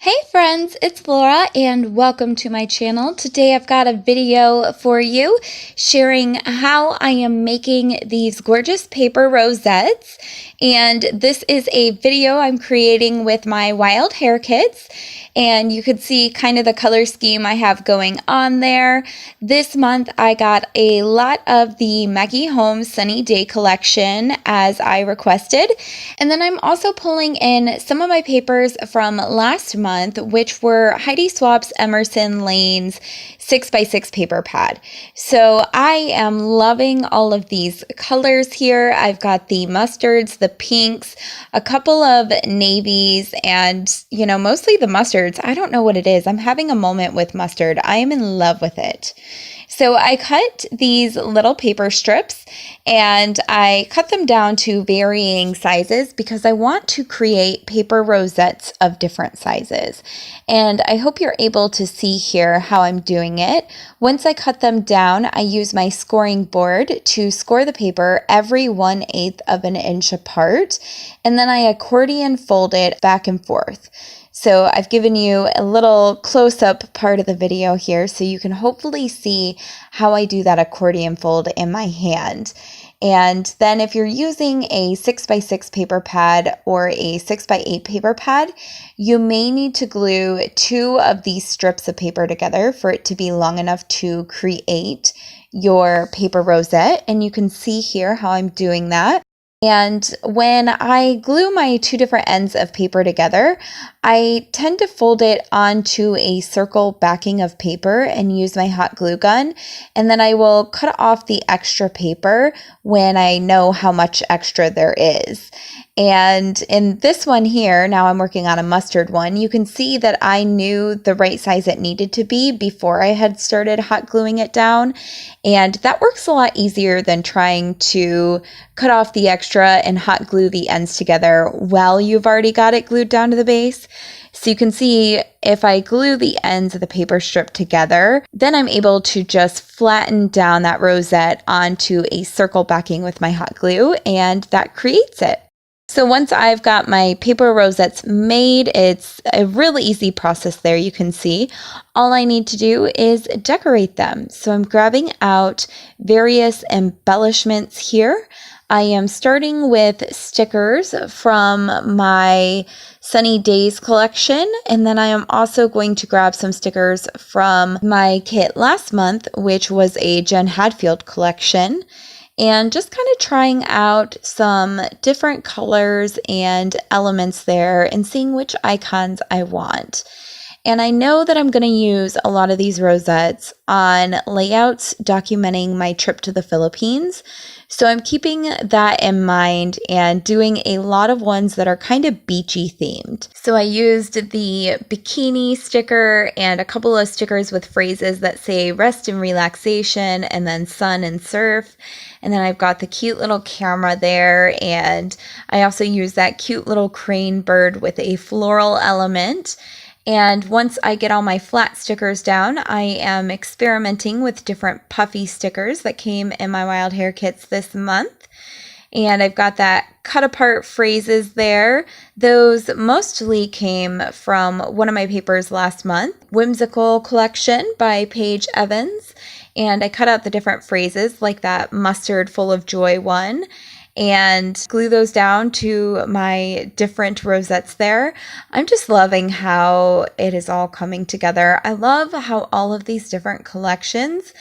Hey friends, it's Laura and welcome to my channel. Today I've got a video for you sharing how I am making these gorgeous paper rosettes. And this is a video I'm creating with my wild Hare kits. And you can see kind of the color scheme I have going on there. This month I got a lot of the Maggie Holmes Sunny Day collection as I requested. And then I'm also pulling in some of my papers from last month, which were Heidi Swapp's Emerson Lane's 6x6 paper pad. So I am loving all of these colors here. I've got the mustards, the pinks, a couple of navies, and mostly the mustards. I don't know what it is. I'm having a moment with mustard. I am in love with it. So I cut these little paper strips and I cut them down to varying sizes because I want to create paper rosettes of different sizes. And I hope you're able to see here how I'm doing it. Once I cut them down, I use my scoring board to score the paper every 1/8 of an inch apart. And then I accordion fold it back and forth. So I've given you a little close-up part of the video here so you can hopefully see how I do that accordion fold in my hand. And then if you're using a 6x6 paper pad or a 6x8 paper pad, you may need to glue 2 of these strips of paper together for it to be long enough to create your paper rosette. And you can see here how I'm doing that. And when I glue my 2 different ends of paper together, I tend to fold it onto a circle backing of paper and use my hot glue gun. And then I will cut off the extra paper when I know how much extra there is. And in this one here, now I'm working on a mustard one, you can see that I knew the right size it needed to be before I had started hot gluing it down. And that works a lot easier than trying to cut off the extra and hot glue the ends together while you've already got it glued down to the base. So you can see if I glue the ends of the paper strip together, then I'm able to just flatten down that rosette onto a circle backing with my hot glue, and that creates it. So once I've got my paper rosettes made, it's a really easy process there, you can see. All I need to do is decorate them. So I'm grabbing out various embellishments here. I am starting with stickers from my Sunny Days collection, and then I am also going to grab some stickers from my kit last month, which was a Jen Hadfield collection. And just kind of trying out some different colors and elements there and seeing which icons I want. And I know that I'm going to use a lot of these rosettes on layouts documenting my trip to the Philippines. So I'm keeping that in mind and doing a lot of ones that are kind of beachy themed. So I used the bikini sticker and a couple of stickers with phrases that say rest and relaxation and then sun and surf. And then I've got the cute little camera there, and I also use that cute little crane bird with a floral element. And once I get all my flat stickers down, I am experimenting with different puffy stickers that came in my Wild Hare kits this month. And I've got that cut apart phrases there. Those mostly came from one of my papers last month, Whimsical Collection by Paige Evans. And I cut out the different phrases like that mustard full of joy one and glue those down to my different rosettes there. I'm just loving how it is all coming together. I love how all of these different collections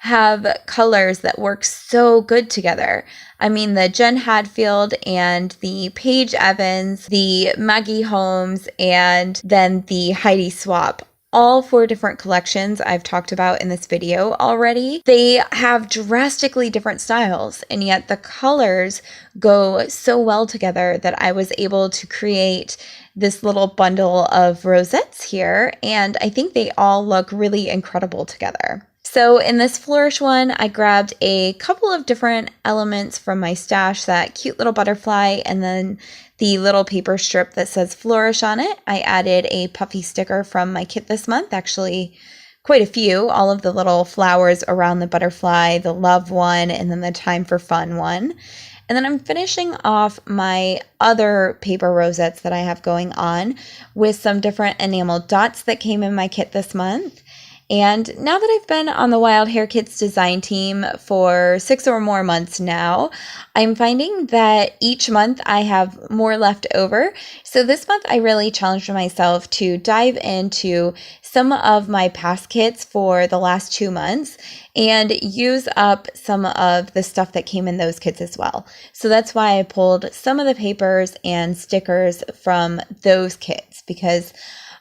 have colors that work so good together. I mean, the Jen Hadfield and the Paige Evans, the Maggie Holmes, and then the Heidi Swap. All 4 different collections I've talked about in this video already. They have drastically different styles, and yet the colors go so well together that I was able to create this little bundle of rosettes here, and I think they all look really incredible together. So in this flourish one, I grabbed a couple of different elements from my stash, that cute little butterfly and then the little paper strip that says flourish on it. I added a puffy sticker from my kit this month, actually quite a few, all of the little flowers around the butterfly, the love one, and then the time for fun one. And then I'm finishing off my other paper rosettes that I have going on with some different enamel dots that came in my kit this month. And now that I've been on the Wild Hare Kits design team for 6 or more months now, I'm finding that each month I have more left over. So this month I really challenged myself to dive into some of my past kits for the last 2 months and use up some of the stuff that came in those kits as well. So that's why I pulled some of the papers and stickers from those kits, because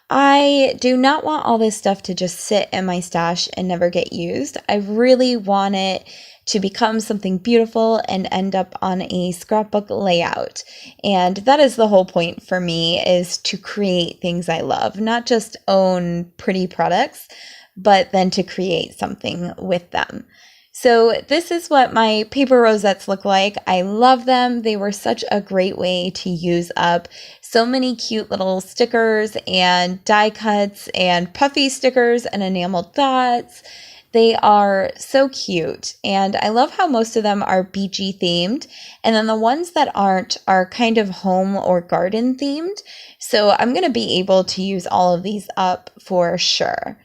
I do not want all this stuff to just sit in my stash and never get used. I really want it to become something beautiful and end up on a scrapbook layout. And that is the whole point for me, is to create things I love, not just own pretty products, but then to create something with them. So this is what my paper rosettes look like. I love them. They were such a great way to use up so many cute little stickers and die cuts and puffy stickers and enamel dots. They are so cute, and I love how most of them are beachy themed, and then the ones that aren't are kind of home or garden themed. So I'm going to be able to use all of these up for sure.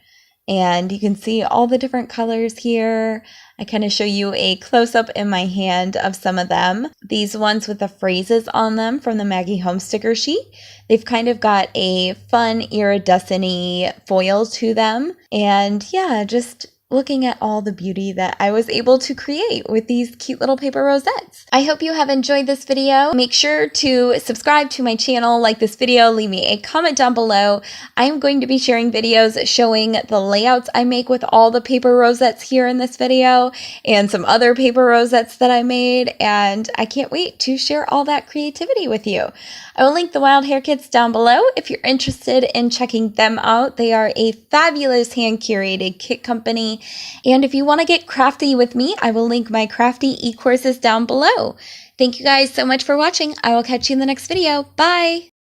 And you can see all the different colors here. I kind of show you a close-up in my hand of some of them. These ones with the phrases on them from the Maggie Home sticker sheet. They've kind of got a fun iridescent-y foil to them. And yeah, just looking at all the beauty that I was able to create with these cute little paper rosettes. I hope you have enjoyed this video. Make sure to subscribe to my channel, like this video, leave me a comment down below. I am going to be sharing videos showing the layouts I make with all the paper rosettes here in this video and some other paper rosettes that I made, and I can't wait to share all that creativity with you. I will link the Wild Hare Kits down below if you're interested in checking them out. They are a fabulous hand-curated kit company. And if you want to get crafty with me, I will link my crafty e-courses down below. Thank you guys so much for watching. I will catch you in the next video. Bye!